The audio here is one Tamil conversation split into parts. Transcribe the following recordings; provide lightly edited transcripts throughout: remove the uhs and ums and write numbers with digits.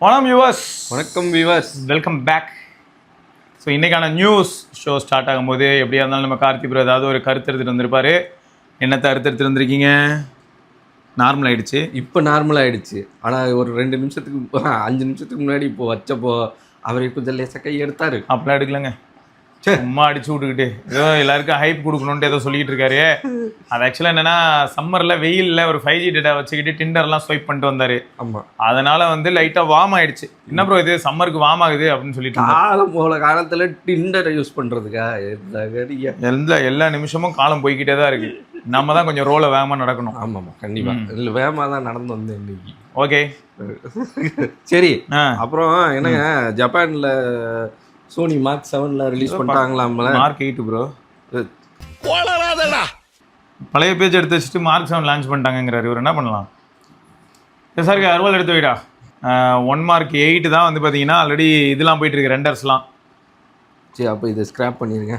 வணக்கம் வியூவர்ஸ். வணக்கம் வியூவர்ஸ், வெல்கம் பேக். ஸோ இன்றைக்கான நியூஸ் ஷோ ஸ்டார்ட் ஆகும்போது எப்படியா இருந்தாலும் நம்ம கார்த்தி ப்ரோ ஏதாவது ஒரு கருத்து எடுத்துகிட்டு வந்திருப்பாரு. என்னத்தை எடுத்துகிட்டு வந்திருக்கீங்க? நார்மல் ஆகிடுச்சு, இப்போ நார்மல் ஆகிடுச்சு. ஆனால் ஒரு 2 நிமிஷத்துக்கு 5 நிமிஷத்துக்கு முன்னாடி இப்போ வச்சப்போ அவரை கொஞ்சம் லேசாக கை எடுத்தார். அப்படிலாம் எடுக்கலங்க, சும்மா அடிச்சு விட்டுக்கிட்டு ஏதோ எல்லாருக்கும் ஹைப் கொடுக்கணுன்ட்டு ஏதோ சொல்லிட்டு இருக்காரு. அது ஆக்சுவலாக என்னன்னா, சம்மரில் வெயிலில் ஒரு 5G டேட்டா வச்சுக்கிட்டு டிண்டர்லாம் ஸ்வைப் பண்ணிட்டு வந்தார். ஆமாம், அதனால வந்து லைட்டாக வார்ம் ஆயிடுச்சு. என்ன ப்ரோ இது சம்மருக்கு வார்ம் ஆகுது அப்படின்னு சொல்லிட்டு காலம் போல காலத்தில் டிண்டரை யூஸ் பண்ணுறதுக்கா எல்லா நிமிஷமும் காலம் போய்கிட்டே தான் இருக்கு. நம்ம தான் கொஞ்சம் ரோலை வேகமாக நடக்கணும். ஆமாம் கண்டிப்பாக, இல்லை வேகமாக தான் நடந்து வந்தேன் இன்னைக்கு. ஓகே சரி, அப்புறம் என்னங்க, ஜப்பானில் சோனி மார்க் 7 ரிலீஸ் பண்ணிட்டாங்களாம்ல. மார்க் 8 ப்ரோ, பழைய பேஜ் எடுத்து வச்சுட்டு மார்க் 7 லான்ச் பண்ணிட்டாங்கிறாரு. இவர் என்ன பண்ணலாம்? சார் அறுவல் எடுத்து வைடா. 1 மார்க் 8 தான் வந்து பார்த்தீங்கன்னா ஆல்ரெடி இதெல்லாம் போயிட்டு இருக்கு, ரெண்டர்ஸ்லாம். சரி, அப்போ இதை ஸ்கிராப் பண்ணிருங்க.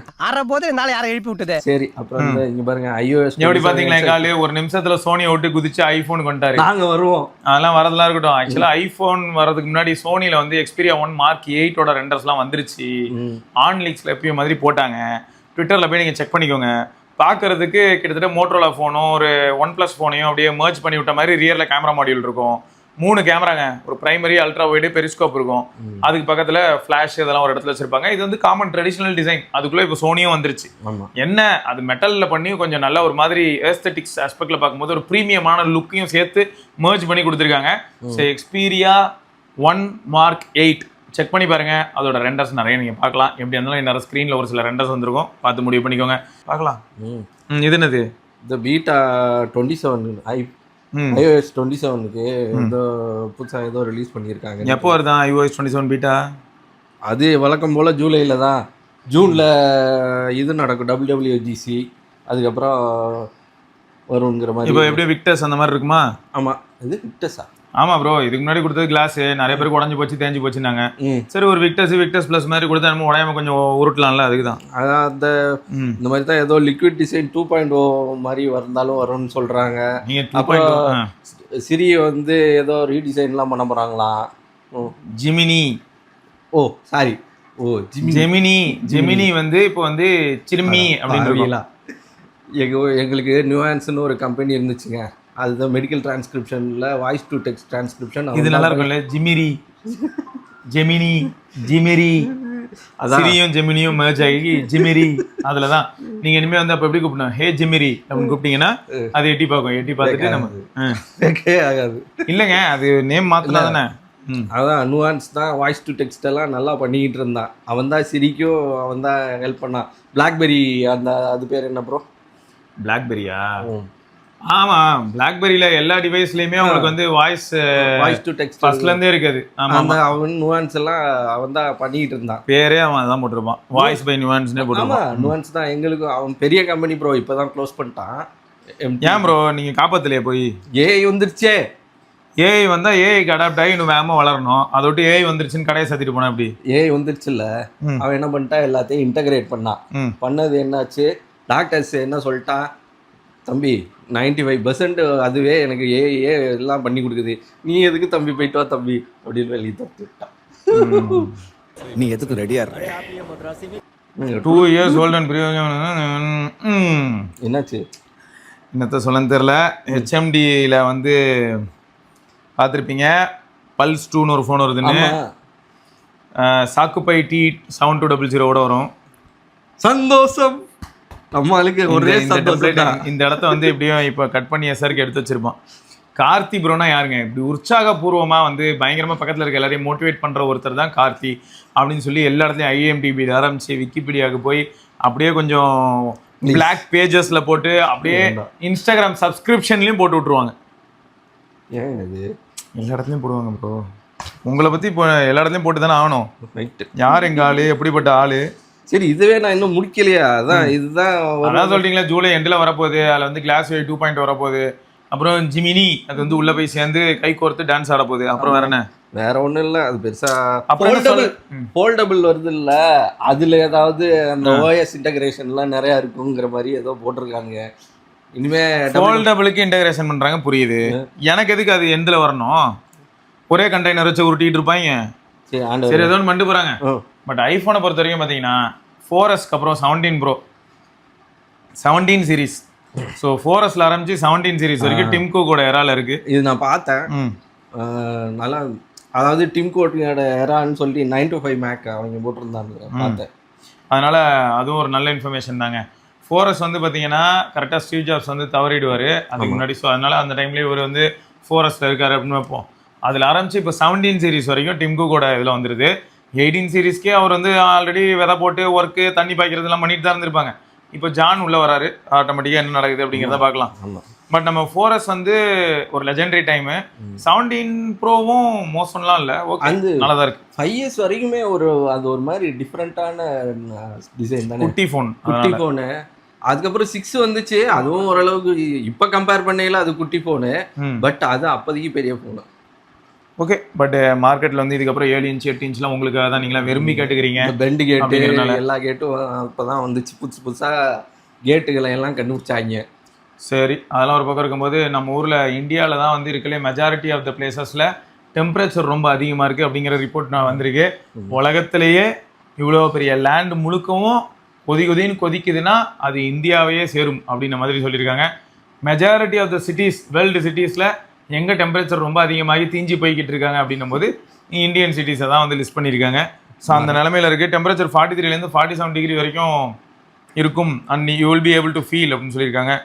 போது என்னால யாரை எழுப்பி விட்டது. சரி, அப்புறம் இங்க பாருங்க, iOS எப்படி பாத்தீங்களா? எங்காலு ஒரு நிமிஷத்துல சோனியை விட்டு குதிச்சு ஐபோன் கொண்டாரு. நாங்க வருவோம், அதெல்லாம் வரதெல்லாம் இருக்கட்டும். ஆக்சுவலா ஐபோன் வரதுக்கு முன்னாடி சோனில வந்து Xperia 1 மார்க் 8 ரெண்டர்ஸ்லாம் வந்துருச்சு. ஆன் லீக்ஸ்ல எப்பயும் மாதிரி போட்டாங்க. ட்விட்டர்ல போய் நீங்க செக் பண்ணிக்கோங்க. பார்க்கறதுக்கு கிட்டத்தட்ட மோட்டரோலா ஃபோனும் ஒரு OnePlus ஃபோனையும் அப்படியே மர்ஜ் பண்ணி விட்ட மாதிரி ரியரில் கேமரா மாடியூல் இருக்கும். 3 கேமராங்க, ஒரு பிரைமரி, அல்ட்ரா வைடு, பெரிஸ்கோப் இருக்கும். அதுக்கு பக்கத்தில் ஃப்ளாஷ் இதெல்லாம் ஒரு இடத்துல வச்சிருப்பாங்க. இது வந்து காமன் ட்ரெடிஷனல் டிசைன். அதுக்குள்ளே இப்போ சோனியும் வந்துருச்சு. என்ன அது மெட்டலில் பண்ணி கொஞ்சம் நல்ல ஒரு மாதிரி ஏஸ்தட்டிக்ஸ் ஆஸ்பெக்டில் பார்க்கும்போது ஒரு ப்ரீமியமான லுக்கையும் சேர்த்து மர்ஜ் பண்ணி கொடுத்துருக்காங்க. ஸோ Xperia 1 மார்க் 8 செக் பண்ணி பாருங்க. அதோட ரெண்டர்ஸ் நிறைய நீங்கள் பார்க்கலாம். எப்படி இருந்தாலும் நிறைய ஸ்க்ரீனில் ஒரு சில ரெண்டர்ஸ் வந்துருக்கும், பார்த்து முடிவு பண்ணிக்கோங்க. பார்க்கலாம். இது என்னது? இந்த பீட்டா 27 iOS 27க்கு ஏதோ புதுசாக ஏதோ ரிலீஸ் பண்ணியிருக்காங்க. எப்போ வருதான் iOS 27 பீட்டா? அது வழக்கம் போல் ஜூலையில் தான். ஜூனில் இது நடக்கும், WWDC, அதுக்கப்புறம் வருங்கிற மாதிரி. இப்போ எப்படி விக்டர்ஸ் அந்த மாதிரி இருக்குமா? ஆமாம், இது விக்டர்ஸா? ஆமாம் ப்ரோ, இதுக்கு முன்னாடி கொடுத்தது கிளாஸ் நிறைய பேருக்கு உடஞ்சி போச்சு, தேஞ்சு போச்சுன்னாங்க. சரி, ஒரு விக்டர்ஸ் ப்ளஸ் மாதிரி கொடுத்தா நம்ம உடையாம கொஞ்சம் உருட்டலாம்ல, அதுக்கு தான். அதான் அந்த இந்த மாதிரி தான் ஏதோ லிக்விட் டிசைன் 2.0 மாதிரி வந்தாலும் வரும்னு சொல்கிறாங்க. அப்புறம் சிரி வந்து ஏதோ ரீடிசைன்லாம் பண்ண போகிறாங்களாம். ஜிமினி, சாரி, ஜெமினி வந்து இப்போ வந்து சிறுமி அப்படின்னு எங்களுக்கு நியூயான்ஸ்னு ஒரு கம்பெனி இருந்துச்சுங்க. அதுதான் மெடிக்கல் டிரான்ஸ்கிரிப்ஷனில் வாய்ஸ் டு டெக்ஸ்ட் டிரான்ஸ்கிரிப்ஷன். இது நல்லா இருக்கும்ல, ஜிமிரி சிரியும் ஜெமினியும் மேர்ஜ் ஆகி ஜிமிரி. அதில் தான் நீங்கள் இனிமேல் வந்து அப்போ எப்படி கூப்பிடணும்? ஹே ஜிமிரி அப்படின்னு கூப்பிட்டீங்கன்னா அது எட்டி பார்க்கும். எட்டி பார்த்துட்டு நம்ம ஆகாது இல்லைங்க, அது நேம் மாற்றினா தானே. அதான் நியூயான்ஸ் தான் வாய்ஸ் டு டெக்ஸ்ட் எல்லாம் நல்லா பண்ணிக்கிட்டு இருந்தான். அவன் தான் சிரிக்கும், அவன் தான் ஹெல்ப் பண்ணான். பிளாக்பெரி, அந்த அது பேர் என்ன ப்ரோ? பிளாக்பெரியா? ஆமாம், பிளாக்பெரியில எல்லா டிவைஸ்லயுமே உங்களுக்கு வந்து வாய்ஸ் டு டெக்ஸ்ட் ஃபர்ஸ்ட்ல இருந்தே இருக்குது. ஆமா, அவன் நியூயான்ஸ் எல்லாம் அவன் தான் பண்ணிட்டு இருந்தான். பேரே அவன் தான் போட்டிருப்பான், வாய்ஸ் பை நியூயான்ஸ்னே போட்டிருப்பான். நியூயான்ஸ் தான் எங்களுக்கு. அவன் பெரிய கம்பெனி ப்ரோ, இப்பதான் க்ளோஸ் பண்ணிட்டான். ஏன் ப்ரோ நீங்க காப்பாத்தலையே போய்? ஏஐ வந்துருச்சே. ஏஐ வந்தா ஏஐக்கு அடாப்ட் ஆகி இன்னும் வேகமா வளரணும். அதை விட்டு ஏஐ வந்துருச்சுன்னு கடையை சாத்திட்டு போனா எப்படி? ஏஐ வந்துருச்சு இல்ல, அவன் என்ன பண்ணிட்டான், எல்லாத்தையும் இன்டகிரேட் பண்ணான். பண்ணது என்னாச்சு, டாக்டர்ஸ் என்ன சொல்லிட்டான், தம்பி 95% அதுவே எனக்கு ஏ எல்லாம் பண்ணி கொடுக்குது, நீ எதுக்கு தம்பி போயிட்டு வா தம்பி அப்படின்னு வெளியே தப்பிட்டான். நீ எதுக்கு ரெடியா இருக்க? 2 years old and என்னாச்சு என்னத்த சொல்லன்னு தெரியல. HMDல வந்து பார்த்துருப்பீங்க, பல்ஸ் 2ன்னு ஒரு ஃபோன் வருதுன்னு. சாக்குப்பை T7200 வரும். சந்தோஷம் நம்மளுக்கு ஒரே சந்தோஷம். இந்த இடத்த வந்து எப்படியும் இப்போ கட் பண்ணி எஸ்ஆருக்கு எடுத்து வச்சிருப்பான். கார்த்தி ப்ரோனா யாருங்க? இப்படி உற்சாகபூர்வமாக வந்து பயங்கரமாக பக்கத்தில் இருக்க எல்லாரையும் மோட்டிவேட் பண்ணுற ஒருத்தர் தான் கார்த்தி அப்படின்னு சொல்லி எல்லா இடத்துலையும் IMDb ஆரம்பிச்சு விக்கிபீடியாவுக்கு போய் அப்படியே கொஞ்சம் பிளாக் பேஜஸில் போட்டு அப்படியே இன்ஸ்டாகிராம் சப்ஸ்கிரிப்ஷன்லேயும் போட்டு விட்ருவாங்க. ஏன் இது எல்லா இடத்துலையும் போடுவாங்க ப்ரோ. உங்களை பற்றி இப்போ எல்லா இடத்துலையும் போட்டு தானே ஆகணும். யார் எங்கள் ஆள், எப்படிப்பட்ட ஆள்? சரி, இதுவே நான் இன்னும் முடிக்கலையா? அதான் இதுதான் அதான் சொல்லிட்டீங்களா, ஜூலை எண்டில் வரப்போகுது. அதில் வந்து கிளாஸ் 2.0 வரப்போகுது. அப்புறம் ஜிமினி அது வந்து உள்ளே போய் சேர்ந்து கை கோர்த்து டான்ஸ் ஆட போகுது. அப்புறம் வேற என்ன? வேற ஒன்றும் இல்லை, அது பெருசாக ஃபோல்டபுள் வருது இல்லை, அதில் ஏதாவது அந்த ஓஎஸ் இன்டகிரேஷன்லாம் நிறையா இருக்குங்கிற மாதிரி ஏதோ போட்டிருக்காங்க. இனிமே ஃபோல்டபுளுக்கு இன்டகிரேஷன் பண்ணுறாங்க, புரியுது. எனக்கு எதுக்கு அது எண்டில் வரணும்? ஒரே கண்டெய்னர் வச்சு உருட்டிட்டு இருப்பாங்க. சரி ஆண்டு சரி ஏதோ ஒன்று பண்ணிட்டு போறாங்க. பட் ஐஃபோனை பொறுத்த வரைக்கும் பார்த்தீங்கன்னா 4S அப்புறம் 17 Pro 17 சீரிஸ். ஸோ 4Sல ஆரம்பிச்சு 17 சீரிஸ் வரைக்கும் டிம்கோ கூட எரால இருக்கு. இது நான் பார்த்தேன். நல்லா, அதாவது டிம்கோட்டோட எரான்னு சொல்லி 9 to 5 மேக் அவங்க போட்டிருந்தாங்க பார்த்தேன். அதனால அதுவும் ஒரு நல்ல இன்ஃபர்மேஷன் தாங்க. 4S வந்து பார்த்தீங்கன்னா கரெக்டாக ஸ்டீவ் ஜாப்ஸ் வந்து தவறிடுவார் அதுக்கு முன்னாடி. ஸோ அதனால அந்த டைம்லேயே இவர் வந்து 4Sல இருக்காரு அப்படின்னு வைப்போம். அதில் ஆரம்பிச்சு இப்போ 17 சீரிஸ் வரைக்கும் டிம்கோ கூட இதில் வந்துருது. 18 சீரிஸ்க்கே அவர் வந்து ஆல்ரெடி விதை போட்டு ஒர்க்கு தண்ணி பாய்க்கிறதுலாம் பண்ணிட்டு தான் இருந்திருப்பாங்க. இப்போ ஜான் உள்ள வராரு, ஆட்டோமேட்டிக்காக என்ன நடக்குது அப்படிங்கிறத பார்க்கலாம். பட் நம்ம 4S வந்து ஒரு லெஜெண்டரி டைமு. 17 ப்ரோவும் மோசம்லாம் இல்லை, ஓகே நல்லா தான் இருக்கு. 5S வரைக்குமே அது ஒரு மாதிரி டிஃப்ரெண்ட்டான டிசைன் தானே, குட்டி ஃபோனு. அதுக்கப்புறம் 6 வந்துச்சு, அதுவும் ஓரளவுக்கு இப்போ கம்பேர் பண்ணையில அது குட்டி ஃபோனு. பட் அது அப்போதைக்கு பெரிய ஃபோனு. ஓகே, பட் மார்க்கெட்டில் வந்து இதுக்கப்புறம் 7 இன்ச் 8 இன்ச்லாம் உங்களுக்காக தான் நீங்களாம் விரும்பி கேட்டுக்கிறீங்க. பெண்டு கேட்டு எல்லா கேட்டும் இப்போ தான் வந்துச்சு, புதுசாக கேட்டுகளை எல்லாம் கண்டுபிடிச்சாங்க. சரி, அதெல்லாம் ஒரு பக்கம் இருக்கும்போது நம்ம ஊரில் இந்தியாவில் தான் வந்து இருக்கலே மெஜாரிட்டி ஆஃப் த பிளேசஸில் டெம்பரேச்சர் ரொம்ப அதிகமாக இருக்குது அப்படிங்கிற ரிப்போர்ட் நான் வந்திருக்கு. உலகத்திலேயே இவ்வளோ பெரிய லேண்ட் முழுக்கவும் கொதின்னு கொதிக்குதுன்னா அது இந்தியாவையே சேரும் அப்படின்ற மாதிரி சொல்லியிருக்காங்க. Majority of the cities, world சிட்டிஸில் எங்கே டெம்பரேச்சர் ரொம்ப அதிகமாகி தீஞ்சி போய்கிட்டு இருக்காங்க அப்படின்னும் போது இந்தியன் சிட்டிஸை தான் வந்து லிஸ்ட் பண்ணியிருக்காங்க. ஸோ அந்த நிலமையில இருக்குது. டெம்பரேச்சர் 43 47 டிகிரி வரைக்கும் இருக்கும். And you will be able to feel அப்படின்னு சொல்லியிருக்காங்க.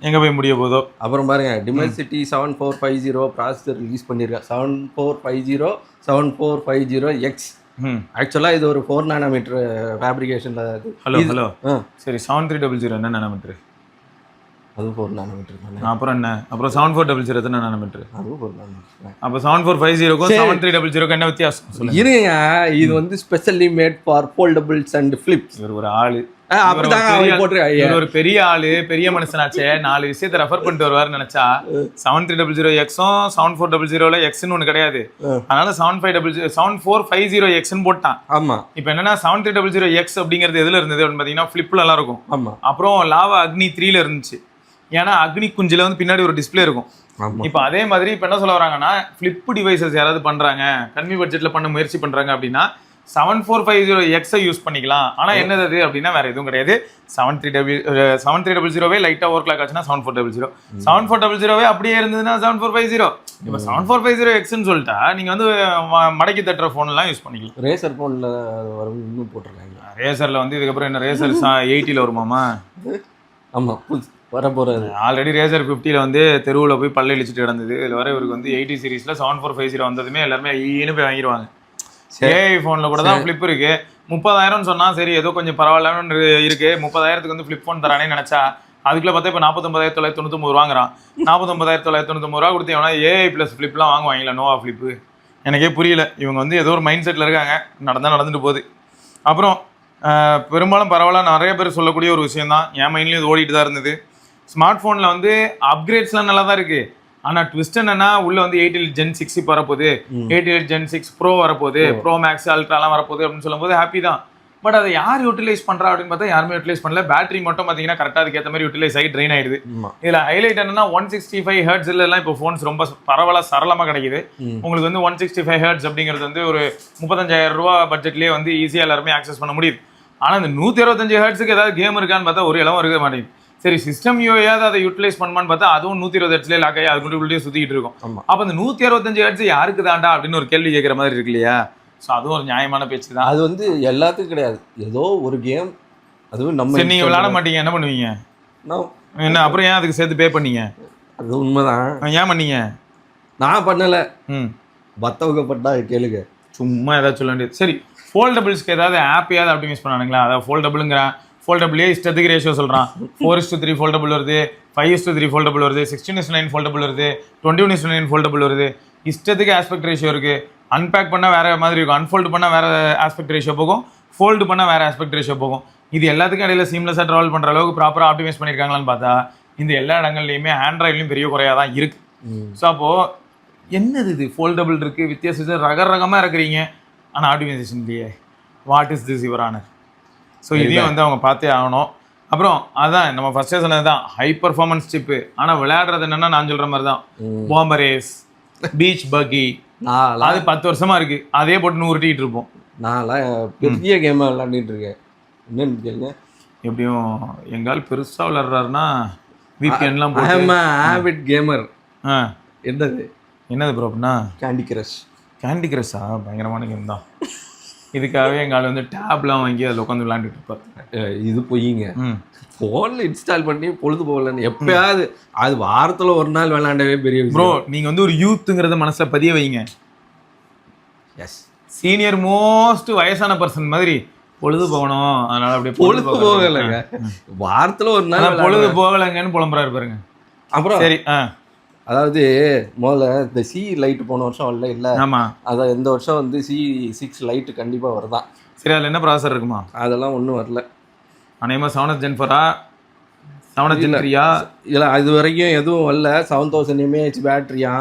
எங்கே போய் முடிய போதோ. அப்புறம் பாருங்க, டிமென்சிட்டி 7450 ப்ராசஸர் ரிலீஸ் பண்ணியிருக்காங்க. 7450 7450X. ஆக்சுவலாக இது ஒரு 4 nm ஃபேப்ரிகேஷனில். ஹலோ சரி, 7300 என்ன நானோமீட்டர்? அதுவும் 4 nm தானே. அப்புறம் என்ன, அப்புறம் 7400 எத்தனை நானோமீட்டர்? அதுவும் 4 nm. அப்போ 7450க்கும் 7300க்கும் என்ன வித்தியாசம்? இருங்க, இது வந்து specially made for foldables and flips. இவர் ஒரு ஆளு, ஒரு பெரிய ஆளு, பெரிய மனுஷனாச்சே, 4 விஷயத்தை ரெஃபர் பண்ணிட்டு வருவாருன்னு நினைச்சா 7300Xம் 7400ல Xன்னு ஒண்ணு கிடையாது. அதனால 7450Xன்னு போட்டான். ஆமா, இப்போ என்னன்னா 7300X அப்படிங்கிறது எதுல இருந்தது அப்படின்னு பாத்தீங்கன்னா ஃபிளிப்ல எல்லாம் இருக்கும். ஆமா, அப்புறம் லாவா அக்னி 3ல இருந்துச்சு. ஏன்னா அக்னி குஞ்சில வந்து பின்னாடி ஒரு டிஸ்பிளே இருக்கும். இப்போ அதே மாதிரி இப்போ என்ன சொல்ல வராங்கன்னா, ஃபிளிப் டிவைசஸ் யாராவது பண்றாங்க, கம்மி பட்ஜெட்ல பண்ண முயற்சி பண்றாங்க அப்படின்னா 7450Xஐ யூஸ் பண்ணிக்கலாம். ஆனால் என்னது அது அப்படின்னா வேற எதுவும் கிடையாது. 7300வே லைட்டாக ஓவர் கிளாக் ஆச்சுன்னா 7400, 7400வே அப்படியே இருந்ததுன்னா 7450. இப்போ 7450Xன்னு சொல்லிட்டா நீங்கள் வந்து மடக்கி தட்டுற ஃபோன்லாம் யூஸ் பண்ணிக்கலாம். ரேசர் ஃபோனில் இன்னும் போட்டிருக்காங்க. ரேசரில் வந்து இதுக்கப்புறம் என்ன ரேசர் 80ல வருமாமா? ஆமாம், வரப்போகிறது. ஆல்ரெடி ரேசர் 50ல வந்து தெருவில் போய் பல்ல இழிச்சிட்டு கிடந்தது. இதில் வர இவருக்கு வந்து 80 சீரீஸில் 7450 வந்ததுமே எல்லாருமே ஈன்னு போய் வாங்கிடுவாங்க. ஏஐ ஃபோனில் கூட தான் ஃப்ளிப் இருக்கு. 30,000 சொன்னால் சரி ஏதோ கொஞ்சம் பரவாயில்லன்னு இருக்கு. 30,000க்கு வந்து ஃப்ளிப் ஃபோன் தரானே நினச்சா அதுக்குள்ள பார்த்தா இப்போ 49,999 வாங்குறான். 49,999 கொடுத்து எவனா ஏஐ ப்ளஸ் ஃப்ளிப்லாம் வாங்குவாங்களா? நோவா ஃப்ளிப்பு எனக்கே புரியல. இவங்க வந்து ஏதோ ஒரு மைண்ட் செட்டில் இருக்காங்க, நடந்துட்டு போகுது. அப்புறம் பெரும்பாலும் பரவாயில்ல நிறைய பேர் சொல்லக்கூடிய ஒரு விஷயம் தான், என் மைண்ட்லேயும் இது ஓடிட்டு தான் இருந்தது. ஸ்மார்ட் ஃபோனில் வந்து அப்கிரேட்ஸ்லாம் நல்லா தான் இருக்குது. ஆனால் ட்விஸ்ட் என்னன்னா, உள்ள வந்து 8 Gen 6 இப்போ வரப்போகுது, 8 Gen 6 Pro வரப்போகுது, ப்ரோ மேக்ஸ் அல்ட்ராலாம் வரப்போகுது அப்படின்னு சொல்லும்போது ஹாப்பி தான். பட் அதை யார் யூட்டிலைஸ் பண்ணுறா அப்படின்னு பார்த்தா யாருமே யூட்டிலைஸ் பண்ணல. பேட்டரி மட்டும் பார்த்தீங்கன்னா கரெக்டாக அதுக்கேற்ற மாதிரி யூட்டிலைஸ் ஆகி ட்ரெயின் ஆயிடுது. இதில் ஹைலைட் என்னன்னா 165 Hz எல்லாம் இப்போ ஃபோன்ஸ் ரொம்ப பரவலாக சரளமாக கிடைக்குது. உங்களுக்கு வந்து 165 Hz அப்படிங்கிறது வந்து ஒரு 35,000 ரூபா பட்ஜெட்லேயே வந்து ஈஸியாக எல்லாருமே ஆக்சஸ் பண்ண முடியுது. ஆனால் இந்த 125 Hzக்கு ஏதாவது கேம் இருக்கான்னு பார்த்தா ஒரு இளவும் இருக்க மாட்டேங்குது. சரி, சிஸ்டம் யூஏயாவது அதை யூட்டிலைஸ் பண்ணுமான்னு பார்த்தா அதுவும் 120 Hzலேயே லாக் ஆகி அதுக்குள்ளே சுற்றிக்கிட்டு இருக்கும். அப்போ அந்த 165 Hz யாருக்கு தாண்டா அப்படின்னு ஒரு கேள்வி கேட்குற மாதிரி இருக்கு இல்லையா? ஸோ அதுவும் ஒரு நியாயமான பேச்சு தான். அது வந்து எல்லாத்துக்கும் கிடையாது, ஏதோ ஒரு கேம். அதுவும் நம்ம நீங்கள் விளையாட மாட்டீங்க, என்ன பண்ணுவீங்க? என்ன அப்புறம் ஏன் அதுக்கு சேர்த்து பே பண்ணீங்க? அது உண்மைதான். ஏன் பண்ணீங்க? நான் பண்ணலை, மற்றவங்க பண்ணா கேளுங்க. சும்மா ஏதாவது சொல்ல வேண்டியது. சரி, ஃபோல்டபிள்ஸ்க்கு ஏதாவது ஆப்பையாவது ஆப்டிமைஸ் பண்ணானுங்களா? அதாவது ஃபோல்டபுளுங்கிறேன், ஃபோல்டபுளே இஷ்டத்துக்கு ரேஷியோ சொல்கிறான். 4:3 ஃபோல்டபுள் வருது, 5:3 ஃபோல்டபுள் வருது, 16:9 ஃபோல்டபுள் வருது, 21:9 ஃபோல்டபுள் வருது. இஷ்டத்துக்கு ஆஸ்பெக்ட் ரேஷியோ இருக்குது. அன்பேக் பண்ணால் வேறு மாதிரி இருக்கும், அன்ஃபோல்டு பண்ணால் வேறு ஆஸ்பெக்ட் ரேஷியோ போகும், ஃபோல்டு பண்ணால் வேறு ஆஸ்பெக்ட் ரேஷியோ போகும். இது எல்லாத்துக்கும் இடையில சீம்லெஸ்ஸாக ட்ராவல் பண்ணுற அளவுக்கு ப்ராப்பராக ஆப்டிமைஸ் பண்ணியிருக்காங்களான்னு பார்த்தா இந்த எல்லா இடங்கள்லையுமே ஆண்ட்ராய்ட்லையும் பெரிய குறையாக தான் இருக்குது. ஸோ அப்போது என்னது இது ஃபோல்டபுள் இருக்குது, வித்தியாசம் ரகமாக இருக்கிறீங்க, ஆனால் ஆப்டிமைசேஷன் இல்லையே. What is this your honour? So இதையும் வந்து அவங்க பார்த்தே ஆகணும். அப்புறம் அதான் நம்ம ஃபர்ஸ்டே சொன்னது தான், ஹை பர்ஃபார்மன்ஸ் சிப்பு. ஆனால் விளையாடுறது என்னென்னா நான் சொல்கிற மாதிரி தான், பாம்பரேஸ், பீச் பக்கி, நான்லாம் அது 10 வருஷமா இருக்கு, அதே போட்டு 100 உருட்டிட்டு இருப்போம். நான்லாம் பெரிய கேமா விளையாண்டுட்டு இருக்கேன். என்னன்னு கேளுங்க. எப்படியும் எங்கால் பெருசா விளையாடுறாருன்னா VPN-லாம் போட்டு. ஐ அம் ஆவிட் கேமர். ஆ, என்னது? என்னது ப்ரோ அப்படின்னா? Candy crush. கேண்டி கிரஷா? பயங்கரமான கேம் தான். இதுக்காகவே எங்கால் வந்து டேப்லாம் வாங்கி அதில் உட்காந்து விளையாண்டுட்டு இருப்பார். இது பொய்யுங்க. ம். ஃபோனில் இன்ஸ்டால் பண்ணி பொழுது போகலன்னு எப்பயாவது, அது வாரத்தில் ஒரு நாள் விளையாண்டவே பெரிய ப்ரோ விஷயம். நீங்கள் வந்து ஒரு யூத்துங்கிறத மனசில் பதிய வைங்க. எஸ், சீனியர் மோஸ்ட் வயசான பர்சன் மாதிரி பொழுது போகணும், அதனால அப்படியே பொழுது போகலைங்க. வாரத்தில் ஒரு நாள் அதான் பொழுது போகலைங்கன்னு புலம்புறாரு பாருங்க. அப்புறம் சரி. அதாவது முதல்ல இந்த சி லைட் போன வருஷம் வரல இல்லை, ஆமா. அதான் இந்த வருஷம் வந்து C6 லைட்டு கண்டிப்பாக வருதான். சரி, அதில் என்ன ப்ராசஸர் இருக்குமா? அதெல்லாம் ஒன்றும் வரல. அநேகமாக 7th Gen 4-ஆ 7th Gen 3-யா? இல்லை, அது வரைக்கும் எதுவும் வரல. 7000 mAh பேட்டரியா,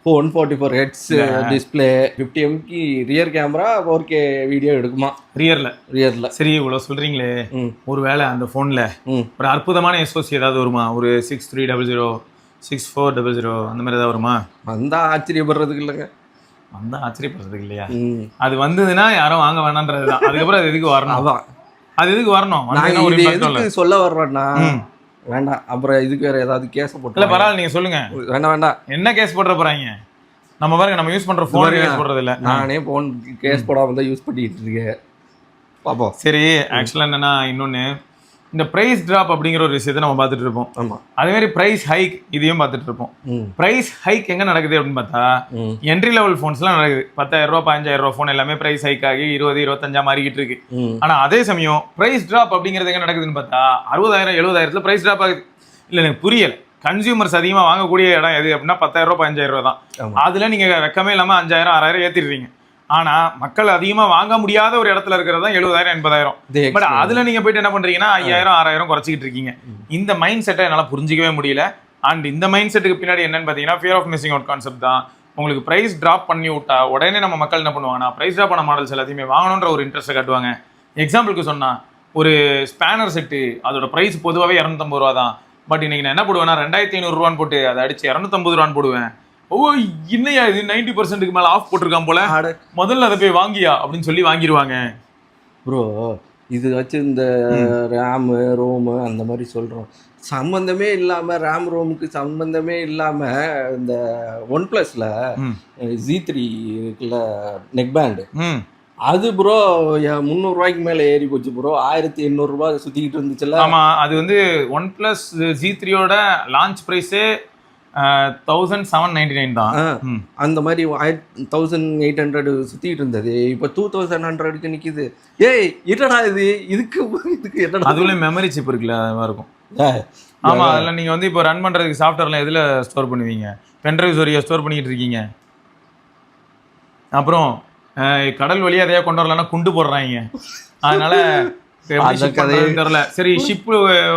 144 Hz display, 50 MP rear camera, 4K video எடுக்குமா ரியரில். சரி, இவ்வளோ சொல்றீங்களே, ம் ஒருவேளை அந்த ஃபோனில் ம் ஒரு அற்புதமான SoC ஏதாவது வருமா? ஒரு 6300, 6400 அந்த மாதிரி ஏதாவது வருமா? வந்தால் ஆச்சரியப்படுறதுக்கு இல்லைங்க. வந்தால் ஆச்சரியப்படுறதுக்கு இல்லையா? ம் அது வந்ததுன்னா யாரும் வாங்க வேணான்றது தான். அதுக்கப்புறம் அது எதுக்கு வரணும்? அதான் அது எதுக்கு வரணும்? வந்ததுன்னா நாங்கள் ஒரு இது impact இல்ல. எதுக்கு சொல்ல வர்றோன்னா, வேண்டாம். அப்புறம் இதுக்கு வேற ஏதாவது கேஸை இல்ல போட்டு பரவாயில்ல, நீங்க சொல்லுங்க. வேண்டாம். என்ன கேஸ் போடுற போறாங்க? நம்ம பாருங்க, நம்ம யூஸ் பண்ற போன் கேஸ் போடுறது இல்ல. நானே போன் கேஸ் போடாமல் தான் யூஸ் பண்ணிட்டு இருக்கேன். பார்ப்போம். சரி, ஆக்சுவலா என்னன்னா, இன்னொன்னு, இந்த பிரைஸ் டிராப் அப்படிங்கிற ஒரு விஷயத்தை நம்ம பார்த்துட்டு இருப்போம். ஆமாம். அதே மாதிரி பிரைஸ் ஹைக் இதையும் பார்த்துட்டு இருப்போம். பிரைஸ் ஹைக் எங்க நடக்குது அப்படின்னு பார்த்தா, என்ட்ரி லெவல் ஃபோன்ஸ்லாம் நடக்குது. 10,000 ரூபா 15,000 ரூபா ஃபோன் எல்லாமே பிரைஸ் ஹைக் ஆகி 20, 25 மாறிக்கிட்டு இருக்கு. ஆனா அதே சமயம் பிரைஸ் டிராப் அப்படிங்கிறது எங்க நடக்குதுன்னு பார்த்தா, 60,000, 70,000 பிரைஸ் டிராப் ஆகுது. இல்ல, எனக்கு புரியல. கன்சியூமர்ஸ் அதிகமா வாங்கக்கூடிய இடம் எது அப்படின்னா 10,000 ரூபா 15,000 ரூபா தான். அதுல நீங்க வெக்கமே இல்லாம 5,000, 6,000 ஏத்திடுறீங்க. ஆனா மக்கள் அதிகமா வாங்க முடியாத ஒரு இடத்துல இருக்கிறதா 70,000, 80,000. பட் அதுல நீங்க போயிட்டு என்ன பண்றீங்கன்னா 5,000, 6,000 குறைச்சிக்கிட்டு இருக்கீங்க. இந்த மைண்ட் செட்டை என்னால புரிஞ்சிக்கவே முடியல. அண்ட் இந்த மைண்ட் செட்டுக்கு பின்னாடி என்னன்னு பாத்தீங்கன்னா, fear of missing out concept தான். உங்களுக்கு பிரைஸ் டிராப் பண்ணி விட்டா உடனே நம்ம மக்கள் என்ன பண்ணுவாங்கன்னா, பிரைஸ் டிராப் பண்ண மாடல்ஸ் எல்லாத்தையுமே வாங்கணுன்ற ஒரு இன்ட்ரெஸ்ட்டை காட்டுவாங்க. எக்ஸாம்பிளுக்கு சொன்னா, ஒரு ஸ்பேனர் செட்டு அதோட பிரைஸ் பொதுவாகவே 250 ரூபா தான். பட் இன்னைக்கு நான் என்ன போடுவேன்னா 2,500 ரூபான்னு போட்டு அதை அடிச்சு 250 ரூபான்னு போடுவேன். ஓ, இன்னையா இது 90%க்கு மேல ஆஃப் போட்டிருக்கான் போல, முதல்ல அதை போய் வாங்கியா அப்படின்னு சொல்லி வாங்கிடுவாங்க. ப்ரோ, இது வச்சு இந்த ரேமு ரோமு அந்த மாதிரி சொல்கிறோம், சம்மந்தமே இல்லாமல் ரேம் ரோமுக்கு சம்மந்தமே இல்லாமல் இந்த OnePlusல Z3 இருக்குல்ல, நெக் பேண்டு, அது ப்ரோ 300 ரூபாய்க்கு மேலே ஏறி போச்சு ப்ரோ. 1,800 ரூபாய் சுற்றிக்கிட்டு இருந்துச்சுல்ல. ஆமா, அது வந்து OnePlus Z3யோட லான்ச் ப்ரைஸே 1,799 தான். அந்த மாதிரி 1,800 சுற்றிக்கிட்டு இருந்தது. இப்போ 2,100க்கு நிற்கிது. ஏய், என்னடா இதுக்கு என்னடா? அதுல மெமரி சிப் இருக்குல்ல, அது இருக்கும். ஆமா, அதில் நீங்கள் வந்து இப்போ ரன் பண்ணுறதுக்கு சாஃப்ட்வேர்லாம் எதில் ஸ்டோர் பண்ணுவீங்க? பென்ட்ரைவ் வழியாக ஸ்டோர் பண்ணிக்கிட்டு இருக்கீங்க. அப்புறம் கடல் வழியாக எதையா கொண்டு வரலன்னா குண்டு போடுறாங்க. அதனால தெரியல. சரி, ஷிப்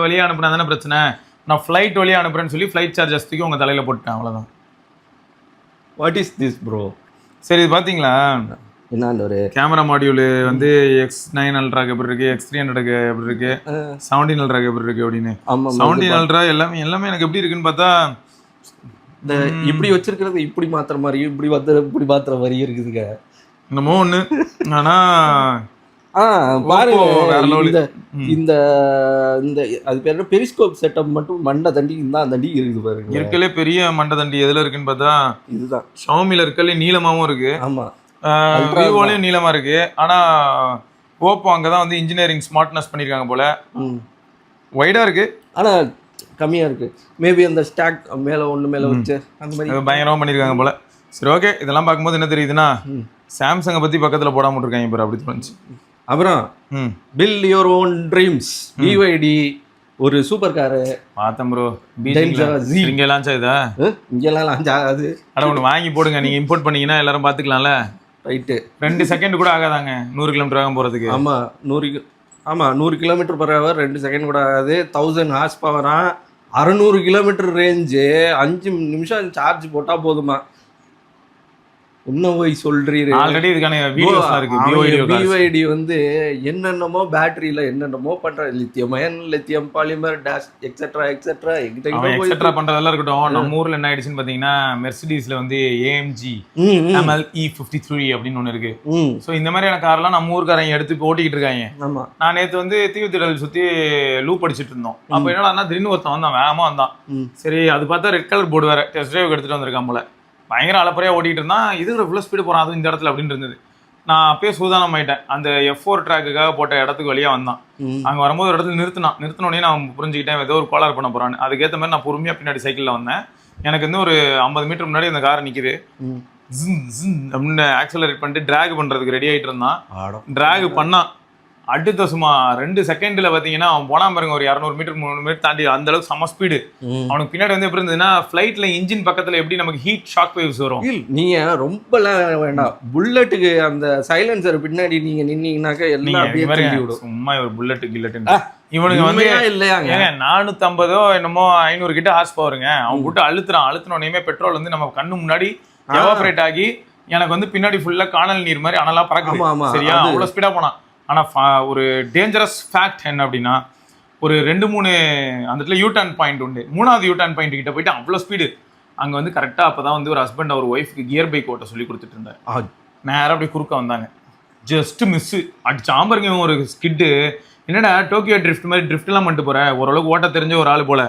வழியாக அனுப்புனா தானே பிரச்சனை. நான் ஃப்ளைட் வழியாக அனுப்புறேன்னு சொல்லி ஃப்ளைட் சார்ஜஸ் தூக்கி உங்கள் தலையில் போட்டேன், அவ்வளோதான். What is this bro? சரி, இது பார்த்தீங்களா? என்ன ஒரு கேமரா மாடியூல் வந்து X9 Ultra எப்படி இருக்கு, X300 எப்படி இருக்கு, 17 Ultra எப்படி இருக்கு அப்படின்னு. 17 Ultra எல்லாமே எனக்கு எப்படி இருக்குன்னு பார்த்தா, இந்த இப்படி வச்சிருக்கிறது இப்படி மாத்திர மாதிரி, இப்படி மாத்திர மாதிரி இருக்குதுங்க. என்னமோ ஒன்று. ஆனா பாருங்க, இந்த அது பேர் பெரிஸ்கோப் செட்டப் மட்டும் மண்டை தண்டி தான் தண்டி இருக்குது பாருங்க. இருக்கலே பெரிய மண்டை தண்டி எதுல இருக்குன்னு பார்த்தா, இதுதான். ஷாமில இருக்கலே நீளமாவும் இருக்கு. ஆமா, விவோலயும் நீளமா இருக்கு. ஆனா ஓப்போ அங்கதான் வந்து இன்ஜினியரிங் ஸ்மார்ட்னஸ் பண்ணிருக்காங்க போல. வைடா இருக்கு, ஆனா கம்மியா இருக்கு. மேபி அந்த ஸ்டாக் மேல ஒண்ணு மேல வச்சு அந்த மாதிரி பயங்கரமா பண்ணிருக்காங்க போல. சரி, ஓகே. இதெல்லாம் பார்க்கும்போது என்ன தெரியுதுன்னா, சாம்சங்கை பத்தி பக்கத்துல போடாம விட்டுருக்காங்க பாரு, அப்படி தோணுச்சு. அப்புறம் build your own dreams, BYD ஒரு சூப்பர் காரு பார்த்தேன் ப்ரோ. இங்க லான்ச் ஆகுதா? இங்கெல்லாம் லான்ச் ஆகாது. அட ஒன்று வாங்கி போடுங்க, நீங்க இம்போர்ட் பண்ணீங்கன்னா எல்லாரும் பார்த்துக்கலாம்ல. ரைட்டு. 2 செகண்ட் கூட ஆகாதாங்க 100 கிலோமீட்டர் ஆகும் போகிறதுக்கு. ஆமாம், 100 கிலோமீட்டர் பர் ஹவர் 2 செகண்ட் கூட ஆகாது. 1000 ஹார்ஸ் பவரா, 600 கிலோமீட்டர் ரேஞ்சு, 5 நிமிஷம் சார்ஜ் போட்டால் போதுமா. என்ன போய் சொல்றீரு? ஆல்ரெடி இதுக்கான வீடியோஸ்லாம் இருக்கு. BYD வந்து என்னென்னமோ பேட்டரியில என்னென்னமோ பண்ற, lithium ion, lithium polymer dash etcetera etcetera etcetera பண்றதெல்லாம் இருக்கட்டும். நம்ம ஊர்ல என்ன ஆயிடுச்சுன்னு பாத்தீங்கன்னா, மெர்சிடிஸ்ல வந்து AMG ML E53 அப்படின்னு ஒண்ணு இருக்கு. சோ இந்த மாதிரியான கார்லாம் நம்ம ஊர்க்காரங்க எடுத்து ஓட்டிக்கிட்டு இருக்காங்க. ஆமா. நான் நேத்து வந்து தீவுத்திடல் சுத்தி லூப் அடிச்சிட்டு இருந்தோம். அப்ப என்னடா திடீர்னு ஒருத்தன் வந்தான், வேகமா வந்தான். சரி அது பார்த்தா ரெட் கலர் போர்டு வேற, டெஸ்ட் டிரைவ் எடுத்துட்டு வந்திருக்கான் போல. பயங்கர அலப்பறையா ஓட்டிட்டு இருந்தான். இதுக்கு இவ்வளவு ஸ்பீடு போறான் அதுவும் இந்த இடத்துல அப்படின்னு இருந்தது. நான் அப்பயே சூதானம் ஆயிட்டேன். அந்த F4 ட்ராக்குக்காக போட்ட இடத்துக்கு வழியா வந்தான். அங்க வரும்போது ஒரு இடத்துல நிறுத்தினோடனே நான் புரிஞ்சுக்கிட்டேன் ஏதோ ஒரு கோளாறு பண்ண போறான்னு. அதுக்கேற்ற மாதிரி நான் பொறுமையா பின்னாடி சைக்கிள்ல வந்தேன். எனக்கு வந்து ஒரு 50 மீட்டர் முன்னாடி அந்த கார் நிக்குது. அப்படின்னு ஆக்சலரேட் பண்ணிட்டு டிராக் பண்றதுக்கு ரெடி ஆயிட்டு இருந்தான். டிராக் பண்ணான். அடுத்த சும்மா 2 செகண்ட்ல பாத்தீங்கன்னா அவன் போனா பாருங்க, ஒரு 200 மீட்டர் 300 மீட்டர் தாண்டி. அந்த அளவுக்கு செம ஸ்பீடு. அவனுக்கு பின்னாடி வந்து எப்படி இருந்ததுன்னா, ஃபிளைட்ல இன்ஜின் பக்கத்துல எப்படி நமக்கு ஹீட் ஷாக் வேவ்ஸ் வரும். நீங்க ரொம்பலாம் வேண்டாம், புல்லட்டுக்கு அந்த சைலன்சர் பின்னாடி நீங்க நின்னீங்கன்னாக்க எல்லாம் அப்படியே தள்ளி விடும். சும்மா ஒரு புல்லட் கில்லட் இவனுக்கு வந்து இல்லையாங்க 450 என்னமோ 500 கிட்ட ஹார்ஸ் பவருங்க. அவன் போட்டு அழுத்தினோடனே பெட்ரோல் வந்து நம்ம கண்ணு முன்னாடி எவாபரேட் ஆகி எனக்கு வந்து பின்னாடி ஃபுல்லா காணல் நீர் மாதிரி அனலா பறக்குது. சரியா, அவ்வளவு ஸ்பீடா போனான். ஆனால் ஒரு டேஞ்சரஸ் ஃபேக்ட் என்ன அப்படின்னா, ஒரு 2-3 அந்த இடத்துல யூட்டர்ன் பாயிண்ட் உண்டு. 3வது யூட்டர்ன் பாயிண்ட் கிட்ட போயிட்டு அவ்வளோ ஸ்பீடு. அங்கே வந்து கரெக்டாக அப்போ தான் வந்து ஒரு ஹஸ்பண்ட் அவர் ஒய்ஃப்க்கு கியர் பைக் ஓட்ட சொல்லி கொடுத்துட்டு இருந்தார். நேராக அப்படி குறுக்க வந்தாங்க, ஜஸ்ட் மிஸ்ஸு சாம்பருங்க. ஒரு ஸ்கிட்டு, என்னடா டோக்கியோ ட்ரிஃப்ட் மாதிரி ட்ரிஃப்ட்லாம் பண்ணிட்டு போகிற, ஓரளவுக்கு ஓட்ட தெரிஞ்ச ஒரு ஆள் போல.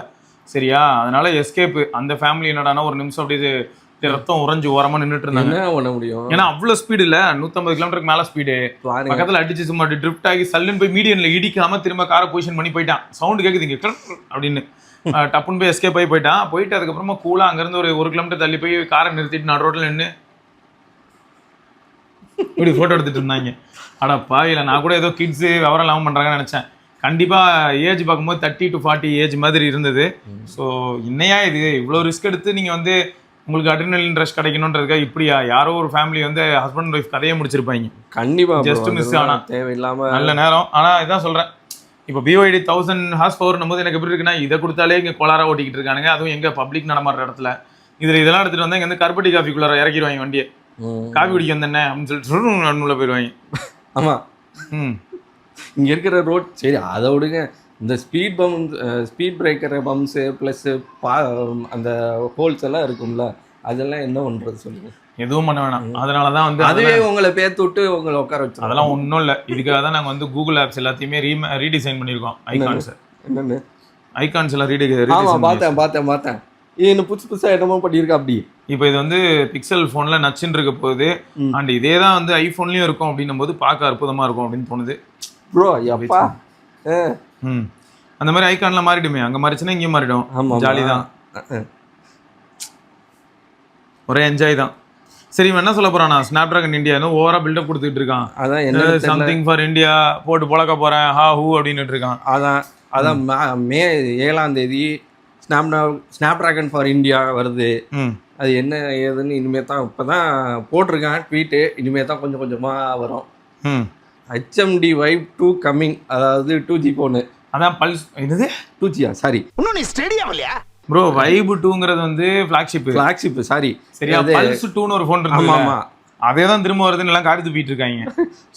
சரியா, அதனால எஸ்கேப்பு. அந்த ஃபேமிலி என்னடானா ஒரு நிமிஷம் அப்படியே ரத்தம் உறைஞ்சு ஓரமா நின்றுட்டு இருந்தாங்க. என்ன பண்ண முடியும், ஏன்னா அவ்வளவு ஸ்பீடு இல்ல, 150 கிலோமீட்டருக்கு மேல ஸ்பீடு. பக்கத்துல அடிச்சு சும்மா ட்ரிஃப்ட் ஆகி சல்லுன்னு போய் மீடியன்ல இடிக்காம திரும்ப காரை பொசிஷன் பண்ணி போயிட்டான். சவுண்ட் கேக்குதுங்க அப்படின்னு டப்புன்னு போய் எஸ்கேப் ஆகி போயிட்டான். போயிட்டு அதுக்கப்புறமா கூலா அங்கிருந்து ஒரு 1 கிலோமீட்டர் தள்ளி போய் காரை நிறுத்திட்டு நான் ரோட்ல நின்று இப்படி போட்டோ எடுத்துட்டு இருந்தாங்க. அட பாவில, நான் கூட ஏதோ கிட்ஸ் விவரம் இல்லாம பண்றாங்கன்னு நினைச்சேன். கண்டிப்பா ஏஜ் பார்க்கும்போது 30 to 40 ஏஜ் மாதிரி இருந்தது. ஸோ என்னையா இது இவ்வளோ ரிஸ்க் எடுத்து நீங்க வந்து உங்களுக்கு அட்ரினலின் ரஷ் கிடைக்கணும்ன்றதுக்காக இப்படியா? யாரோ ஒரு ஃபேமிலி வந்து ஹஸ்பண்ட் அண்ட் ஒய்ஃப் கதையை முடிச்சிருப்பாங்க. கண்டிப்பா ஜஸ்ட் மிஸ். ஆனா தேவையில்லாம நல்ல நேரம். ஆனா இதான் சொல்றேன், இப்போ BYD 1000 ஹார்ஸ் பவர் போது எனக்கு எப்படி இருக்குன்னா, இதை கொடுத்தாலே இங்க கோளாரா ஓட்டிக்கிட்டு இருக்கானுங்க. அதுவும் எங்க பப்ளிக் நடமாடுற இடத்துல. இதெல்லாம் எடுத்துட்டு வந்தா இங்க வந்து கருப்பட்டி காஃபிக்குள்ளார இறக்கிடுவாங்க வண்டியை. காஃபி குடிக்க வந்தேன் அப்படின்னு சொல்லிட்டு உள்ள போயிடுவாங்க. ஆமா, இங்க இருக்கிற ரோட் சரி அதை விடுங்க. இந்த ஸ்பீட் பிரேக்கர் பம்ப்ஸு ப்ளஸ் அந்த ஹோல்ஸ் எல்லாம் இருக்கும்ல, அதெல்லாம் என்ன பண்ணுறது சொல்லுங்க? எதுவும் பண்ண வேணாம். அதனால தான் வந்து அதுவே உங்களை பேர்த்து விட்டு உங்களை உட்கார வச்சு, அதெல்லாம் ஒன்றும் இல்லை. இதுக்காக தான் நாங்கள் வந்து கூகுள் ஆப்ஸ் எல்லாத்தையுமே ரீடிசைன் பண்ணியிருக்கோம். ஐகான்ஸ் என்னென்னு ஐகான்ஸ் எல்லாம் பார்த்தேன். இன்னும் புதுசாக என்னமோ பண்ணியிருக்கா அப்படி. இப்போ இது வந்து பிக்சல் ஃபோனில் நச்சுன்னு இருக்க போகுது. அண்ட் இதே தான் வந்து ஐஃபோன்லேயும் இருக்கும். அப்படின்னும் போது பார்க்க அற்புதமாக இருக்கும் அப்படின்னு தோணுது ப்ரோ. எப்பா அந்த மாதிரி ஐகான்ல மாறிடுமே, அங்க மாறிச்சுன்னா இங்கேயும் மாறிடும். ஜாலி தான், ஒரே என்ஜாய் தான். சரி, இவன் என்ன சொல்ல போறான்? ஸ்னாப் டிராகன் இந்தியா ஓவரா பில்டப் கொடுத்துட்டு இருக்கான். அதான் என்ன சம்திங் ஃபார் இந்தியா போட்டு பழக்க போறேன் ஹா ஹூ அப்படின்னு இருக்கான். அதான் மே 7ஆம் தேதி ஸ்னாப் டிராகன் ஃபார் இந்தியா வருது. அது என்ன ஏதுன்னு இனிமே தான் இப்பதான் போட்டிருக்கான் ட்வீட்டு. இனிமே தான் கொஞ்சம் கொஞ்சமா வரும். HMD Vive 2 கம்மிங், அதாவது 2G போனு. அதான் பல்ஸ் என்னது 2G சாரி, இன்னும் நீ ஸ்டேடியம் இல்லையா ப்ரோ? Vive 2ங்கிறது வந்து ஃபிளாக்ஷிப் சாரி. சரியா, பல்ஸ் 2ன்னு ஒரு ஃபோன் இருக்கு. ஆமா, அதே தான் திரும்ப வருதுன்னு எல்லாம் காரி துப்பிட்டு இருக்காங்க.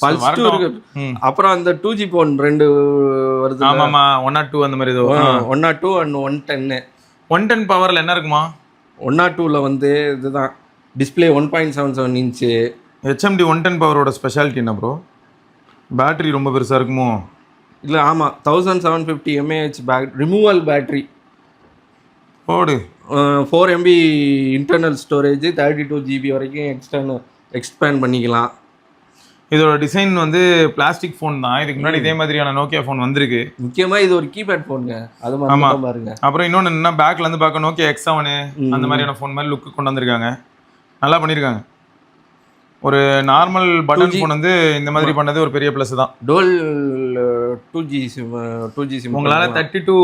பல்ஸ் 2 இருக்கு. அப்புறம் அந்த 2G போன் 2 வருது. ஆமாமா, 102 அந்த மாதிரி ஏதோ 102 and 110. 110 பவர்ல என்ன இருக்குமா? 102ல வந்து இதுதான் டிஸ்பிளே 1.77 இன்ச்சு. HMD 110 பவரோட ஸ்பெஷாலிட்டி என்ன ப்ரோ? பேட்டரி ரொம்ப பெருசா இருக்குமோ? இல்லை, ஆமாம், 1750 mAh ரிமூவல் பேட்டரி போடு. 4 MB இன்டர்னல் ஸ்டோரேஜ், 32 GB வரைக்கும் எக்ஸ்பேண்ட் பண்ணிக்கலாம். இதோட டிசைன் வந்து பிளாஸ்டிக் ஃபோன் தான். இதுக்கு முன்னாடி இதே மாதிரியான நோக்கியா ஃபோன் வந்திருக்கு. முக்கியமாக இது ஒரு கீபேட் ஃபோனுங்க, அது மாதிரி பாருங்க. அப்புறம் இன்னொன்று என்னன்னா, பேக்ல இருந்து பார்க்க நோக்கியா X7 அந்த மாதிரியான ஃபோன் மாதிரி லுக்கு கொண்டு வந்திருக்காங்க. நல்லா பண்ணியிருக்காங்க. ஒரு நார்மல் பட்டன் ஃபோன் வந்து இந்த மாதிரி பண்ணது ஒரு பெரிய ப்ளஸ் தான். டோல் 2G சிம் உங்களால் 32